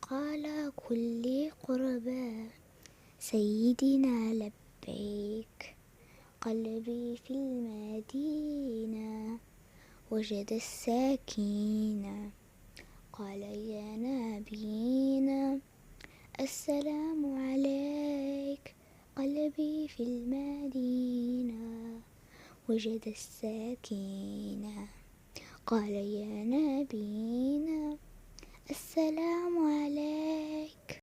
قال كل قربى سيدنا لبيك. قلبي في المدينة وجد السكينة. قال يا نبينا السلام عليك. قلبي في المدينة وجد السكينة. قال يا نبينا السلام عليك.